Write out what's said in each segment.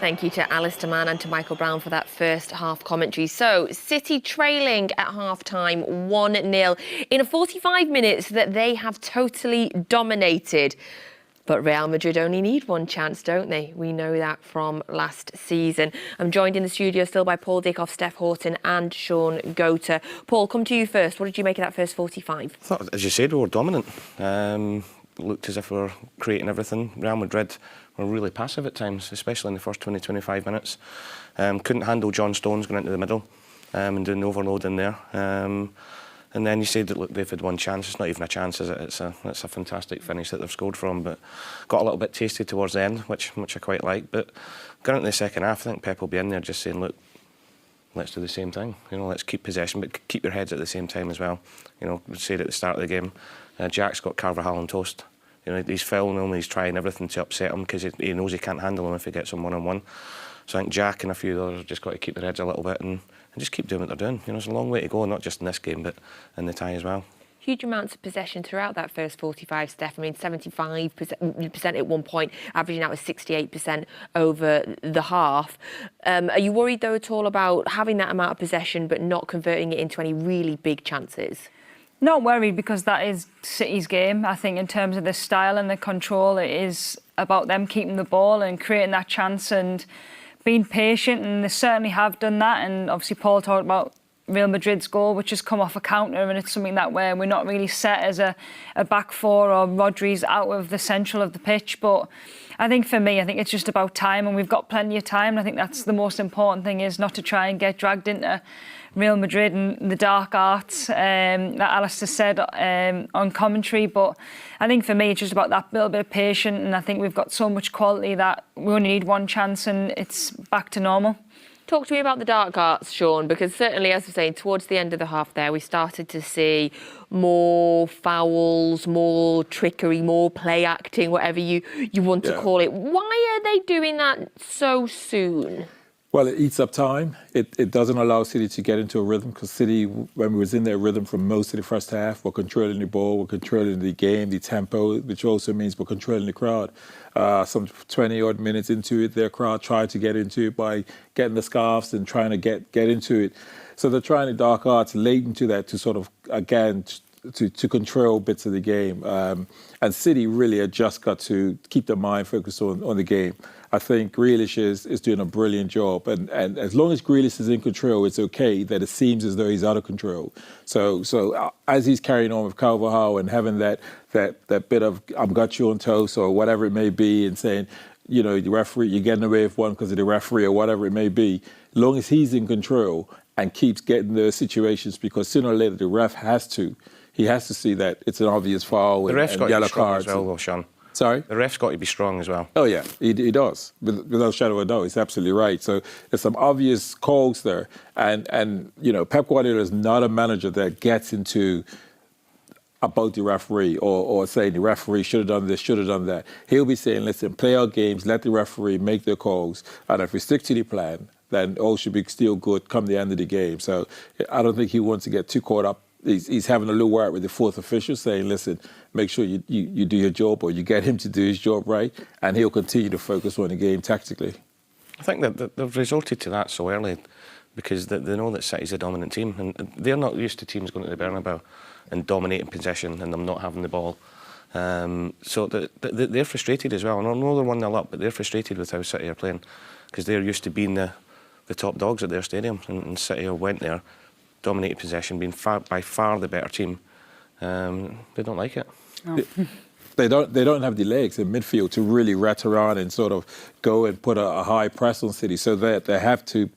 Thank you to Alistair Mann and to Michael Brown for that first half commentary. So, City trailing at half-time 1-0 in a 45 minutes that they have totally dominated. But Real Madrid only need one chance, don't they? We know that from last season. I'm joined in the studio still by Paul Dickov, Steph, Houghton and Shaun Goater. Paul, come to you first. What did you make of that first 45? I thought, as you said, we were dominant. Looked as if we were creating everything. Real Madrid were really passive at times, especially in the first 20-25 minutes. Couldn't handle John Stones going into the middle and doing the overload in there. And then you said that, look, they've had one chance. It's not even a chance, is it? It's a fantastic finish that they've scored from, but got a little bit tasty towards the end, which I quite like. But going into the second half, I think Pep will be in there just saying, look, let's do the same thing. You know, let's keep possession, but keep your heads at the same time as well. You know, we said at the start of the game, Jack's got Carvajal on toast. You know, he's fouling him, he's trying everything to upset him because he knows he can't handle him if he gets him one-on-one. So I think Jack and a few others have just got to keep their heads a little bit and just keep doing what they're doing. You know, there's a long way to go, not just in this game, but in the tie as well. Huge amounts of possession throughout that first 45, Steph. I mean, 75% at one point, averaging out at 68% over the half. Are you worried, though, at all about having that amount of possession but not converting it into any really big chances? Not worried, because that is City's game. I think in terms of the style and the control, it is about them keeping the ball and creating that chance and being patient, and they certainly have done that. And obviously Paul talked about Real Madrid's goal, which has come off a counter, and it's something that we're not really set as a back four, or Rodri's out of the central of the pitch. But I think for me, I think it's just about time, and we've got plenty of time. And I think that's the most important thing, is not to try and get dragged into Real Madrid and the dark arts that Alistair said on commentary. But I think for me, it's just about that little bit of patience, and I think we've got so much quality that we only need one chance and it's back to normal. Talk to me about the dark arts, Shaun, because certainly, as I was saying, towards the end of the half there, we started to see more fouls, more trickery, more play acting, whatever you want to call it. Why are they doing that so soon? Well, it eats up time. It doesn't allow City to get into a rhythm, because City, when we was in their rhythm for most of the first half, we're controlling the ball, we're controlling the game, the tempo, which also means we're controlling the crowd. Some 20-odd minutes into it, their crowd tried to get into it by getting the scarves and trying to get into it. So they're trying the dark arts late into that to sort of, again, to control bits of the game. And City really have just got to keep their mind focused on the game. I think Grealish is doing a brilliant job. And as long as Grealish is in control, it's okay that it seems as though he's out of control. So as he's carrying on with Carvajal and having that bit of, I've got you on toast, or whatever it may be, and saying, you know, the referee, you're getting away with one because of the referee, or whatever it may be, as long as he's in control and keeps getting those situations, because sooner or later the ref has to see that it's an obvious foul and yellow cards. As well, though, Shaun. Sorry? The ref's got to be strong as well. Oh, yeah, he does, without a shadow of a doubt. He's absolutely right. So there's some obvious calls there. And you know, Pep Guardiola is not a manager that gets into about the referee or saying the referee should have done this, should have done that. He'll be saying, listen, play our games, let the referee make their calls, and if we stick to the plan, then all should be still good come the end of the game. So I don't think he wants to get too caught up. He's having a little word with the fourth official, saying, listen, make sure you do your job, or you get him to do his job right, and he'll continue to focus on the game tactically. I think that they've resorted to that so early because they know that City's a dominant team, and they're not used to teams going to the Bernabeu and dominating possession and them not having the ball. So they're frustrated as well. I know they're 1-0 up, but they're frustrated with how City are playing, because they're used to being the top dogs at their stadium, and City went there, dominated possession, being by far the better team. They don't like it. Oh. They don't have the legs in midfield to really rat around and sort of go and put a high press on City. So they have to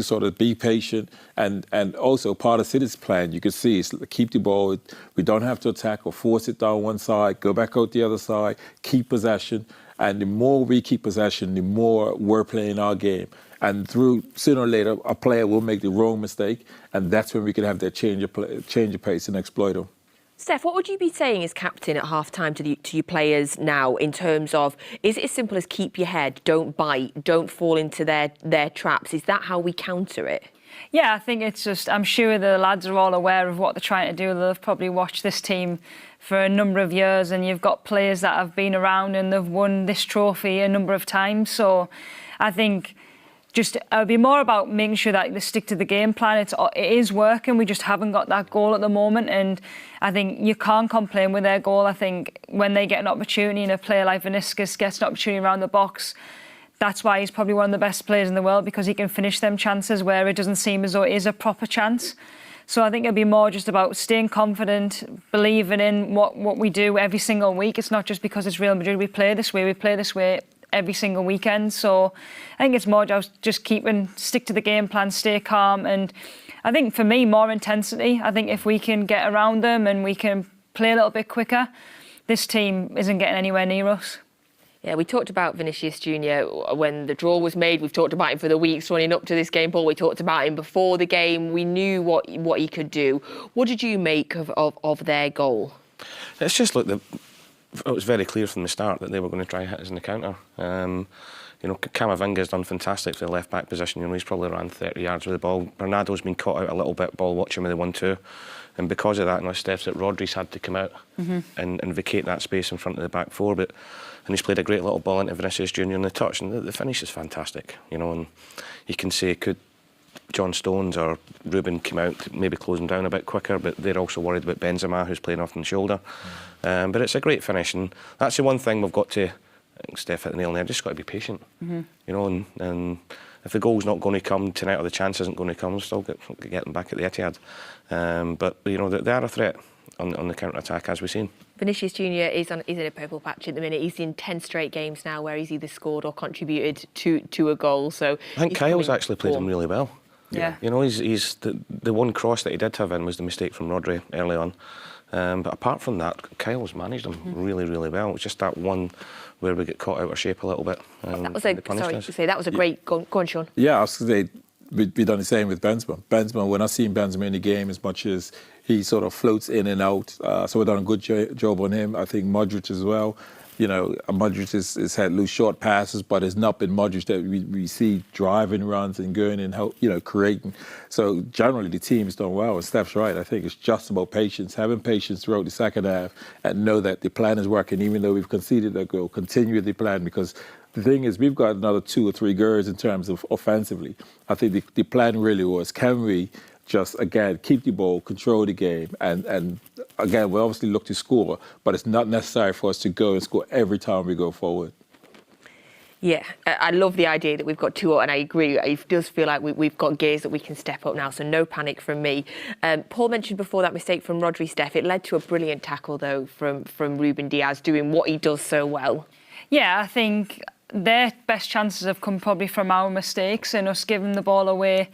sort of be patient, and also part of City's plan, you can see, is keep the ball. We don't have to attack or force it down one side, go back out the other side, keep possession. And the more we keep possession, the more we're playing our game. And through, sooner or later, a player will make the wrong mistake, and that's when we can have that change of pace and exploit them. Steph, what would you be saying as captain at half-time to your players now, in terms of, is it as simple as keep your head, don't bite, don't fall into their traps? Is that how we counter it? Yeah, I think it's just, I'm sure the lads are all aware of what they're trying to do. They've probably watched this team for a number of years, and you've got players that have been around and they've won this trophy a number of times. So I think just it'll be more about making sure that they stick to the game plan. It is working. We just haven't got that goal at the moment, and I think you can't complain with their goal. I think when they get an opportunity, and a player like Vinicius gets an opportunity around the box, that's why he's probably one of the best players in the world, because he can finish them chances where it doesn't seem as though it is a proper chance. So I think it'll be more just about staying confident, believing in what we do every single week. It's not just because it's Real Madrid we play this way every single weekend. So I think it's more just stick to the game plan, stay calm. And I think for me, more intensity. I think if we can get around them and we can play a little bit quicker, this team isn't getting anywhere near us. Yeah, we talked about Vinicius Junior when the draw was made. We've talked about him for the weeks running up to this game, Paul. We talked about him before the game. We knew what he could do. What did you make of their goal? It's just like it was very clear from the start that they were going to try hit us in the counter. Camavinga's done fantastic for the left-back position. He's probably around 30 yards with the ball. Bernardo's been caught out a little bit, ball watching with the 1-2. And because of that, Steph's that Rodri's had to come out and vacate that space in front of the back four. And he's played a great little ball into Vinicius Junior in the touch, and the finish is fantastic. And you can say, could John Stones or Ruben come out, maybe close him down a bit quicker, but they're also worried about Benzema, who's playing off the shoulder. But it's a great finish, and that's the one thing we've got to, I think Steph hit the nail on the head, just got to be patient. And if the goal's not going to come tonight, or the chance isn't going to come, we'll still get them back at the Etihad. But they are a threat on the counter-attack, as we've seen. Vinicius Junior is in a purple patch at the minute. He's in 10 straight games now where he's either scored or contributed to a goal. So I think Kyle's actually played him really well. Yeah. He's the one cross that he did have in was the mistake from Rodri early on. But apart from that, Kyle's managed him really, really well. It's just that one where we get caught out of shape a little bit. That was a great... Go on, Shaun. Yeah, I was going to say, we've done the same with Benzema. We're not seeing Benzema in the game as much as he sort of floats in and out. So we've done a good job on him. I think Modric as well. Modric has had loose short passes, but it's not been Modric that we see driving runs and going and creating. So generally the team has done well. And Steph's right. I think it's just about patience, having patience throughout the second half, and know that the plan is working, even though we've conceded a goal. Continue with the plan, because the thing is, we've got another 2 or 3 goals in terms of offensively. I think the plan really was, can we just, again, keep the ball, control the game, and again, we obviously look to score, but it's not necessary for us to go and score every time we go forward. Yeah, I love the idea that we've got 2 up, and I agree. It does feel like we've got gears that we can step up now, so no panic from me. Paul mentioned before that mistake from Rodri, Steph. It led to a brilliant tackle, though, from Ruben Diaz, doing what he does so well. Yeah, I think their best chances have come probably from our mistakes and us giving the ball away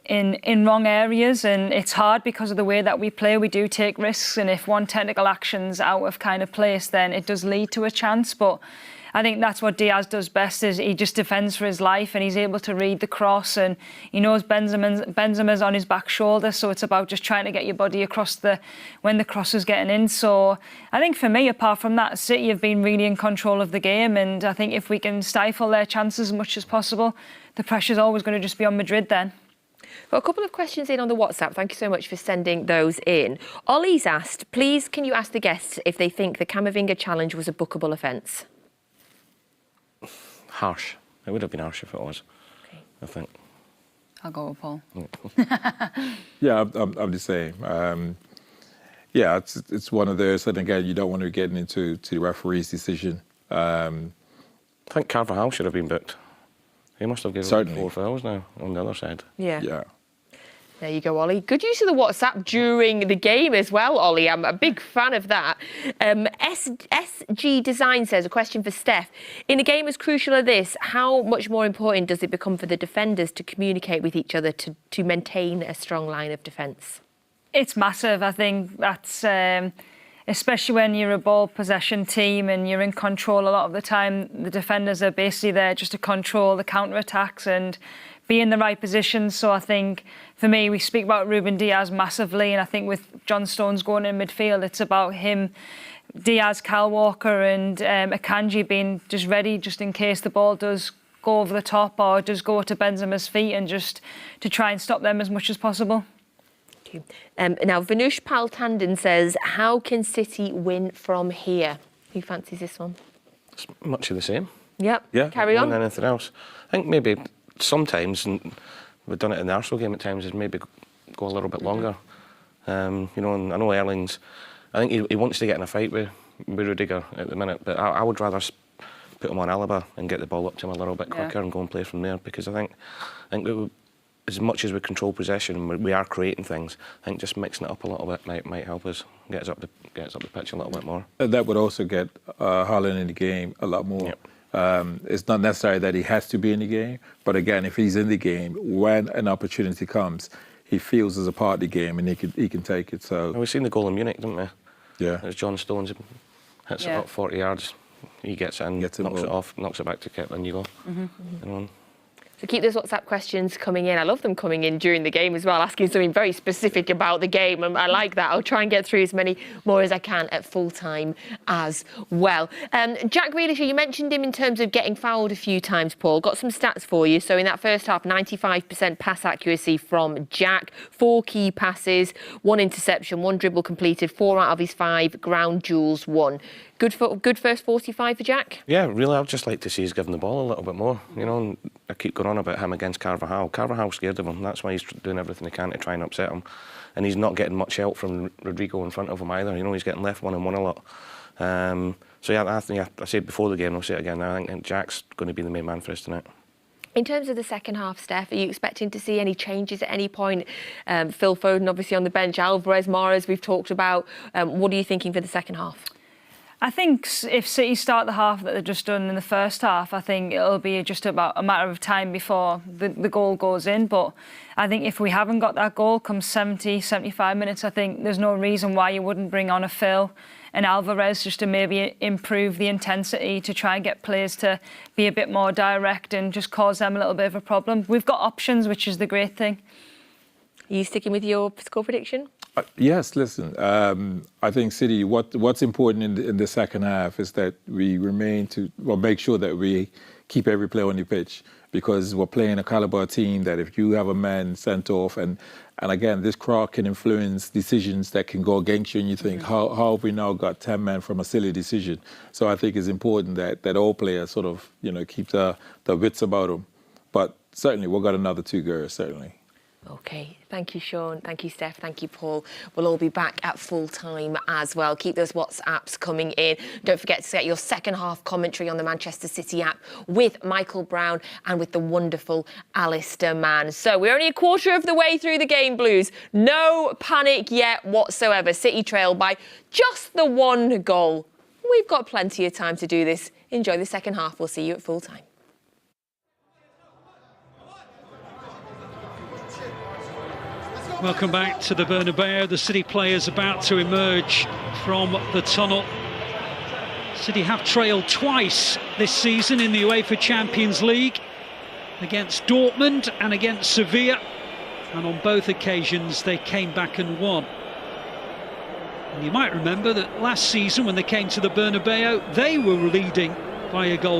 in wrong areas, and it's hard because of the way that we play. We do take risks, and if one technical action's out of kind of place, then it does lead to a chance. But I think that's what Diaz does best, is he just defends for his life, and he's able to read the cross, and he knows Benzema's on his back shoulder, so it's about just trying to get your body across when the cross is getting in. So I think for me, apart from that, City have been really in control of the game, and I think if we can stifle their chances as much as possible, the pressure's always going to just be on Madrid then. Got a couple of questions in on the WhatsApp. Thank you so much for sending those in. Ollie's asked, please can you ask the guests if they think the Camavinga challenge was a bookable offence? Harsh. It would have been harsh if it was, okay. I think. I'll go with Paul. Yeah, I'm the same. Yeah, it's one of those, and again, you don't want to get into the referee's decision. I think Carvajal should have been booked. He must have given 4 fouls now on the other side. Yeah. There you go, Ollie. Good use of the WhatsApp during the game as well, Ollie. I'm a big fan of that. SG Design says, a question for Steph. In a game as crucial as this, how much more important does it become for the defenders to communicate with each other to maintain a strong line of defence? It's massive. I think that's... especially when you're a ball possession team and you're in control a lot of the time, the defenders are basically there just to control the counter-attacks and be in the right position. So I think, for me, we speak about Ruben Diaz massively, and I think with John Stones going in midfield, it's about him, Diaz, Kyle Walker and Akanji being just ready just in case the ball does go over the top, or does Goater Benzema's feet and just to try and stop them as much as possible? Now, Vanush Paltandon says, how can City win from here? Who fancies this one? It's much of the same. Yep. Yeah. Carry on. More than anything else. I think maybe sometimes, and we've done it in the Arsenal game at times, is maybe go a little bit longer. You know, and I know Erling's. I think he wants to get in a fight with Rudiger at the minute, but I would rather put him on Alaba and get the ball up to him a little bit quicker and go and play from there, because I think as much as we control possession and we are creating things, I think just mixing it up a little bit might help us get us up the pitch a little bit more. That would also get Haaland in the game a lot more. Yep. It's not necessary that he has to be in the game, but again, if he's in the game, when an opportunity comes, he feels as a part of the game and he can take it. So we've seen the goal in Munich, didn't we? Yeah. As John Stones hits it up 40 yards, he gets it in, knocks it off, knocks it back to Kip, and you go. You know. So keep those WhatsApp questions coming in. I love them coming in during the game as well, asking something very specific about the game. And I like that. I'll try and get through as many more as I can at full time as well. Jack Grealish, you mentioned him in terms of getting fouled a few times, Paul. Got some stats for you. So in that first half, 95% pass accuracy from Jack, 4 key passes, 1 interception, 1 dribble completed, 4 out of his 5 ground duels won. Good first 45 for Jack? Yeah, really, I'd just like to see us giving the ball a little bit more. You know, and I keep going on about him against Carvajal. Carvajal's scared of him. That's why he's doing everything he can to try and upset him. And he's not getting much help from Rodrigo in front of him either. You know, he's getting left 1-on-1 a lot. So yeah, I said before the game, I'll say it again. I think Jack's going to be the main man for us tonight. In terms of the second half, Steph, are you expecting to see any changes at any point? Phil Foden obviously on the bench, Alvarez, Mahrez we've talked about. What are you thinking for the second half? I think if City start the half that they've just done in the first half, I think it'll be just about a matter of time before the goal goes in. But I think if we haven't got that goal come 70, 75 minutes, I think there's no reason why you wouldn't bring on a Phil and Alvarez just to maybe improve the intensity, to try and get players to be a bit more direct and just cause them a little bit of a problem. We've got options, which is the great thing. Are you sticking with your score prediction? Yes, listen, I think City, what's important in the second half is that we make sure that we keep every player on the pitch, because we're playing a caliber team that if you have a man sent off, and again, this crowd can influence decisions that can go against you, and you think, how have we now got 10 men from a silly decision? So I think it's important that all players sort of, keep the wits about them. But certainly, we've got another 2 girls, certainly. OK, thank you, Shaun. Thank you, Steph. Thank you, Paul. We'll all be back at full time as well. Keep those WhatsApps coming in. Don't forget to get your second half commentary on the Manchester City app with Michael Brown and with the wonderful Alistair Mann. So we're only a quarter of the way through the game, Blues. No panic yet whatsoever. City trail by just the 1 goal. We've got plenty of time to do this. Enjoy the second half. We'll see you at full time. Welcome back to the Bernabeu. The City players about to emerge from the tunnel. City have trailed twice this season in the UEFA Champions League, against Dortmund and against Sevilla, and on both occasions they came back and won. And you might remember that last season when they came to the Bernabeu, they were leading by a goal.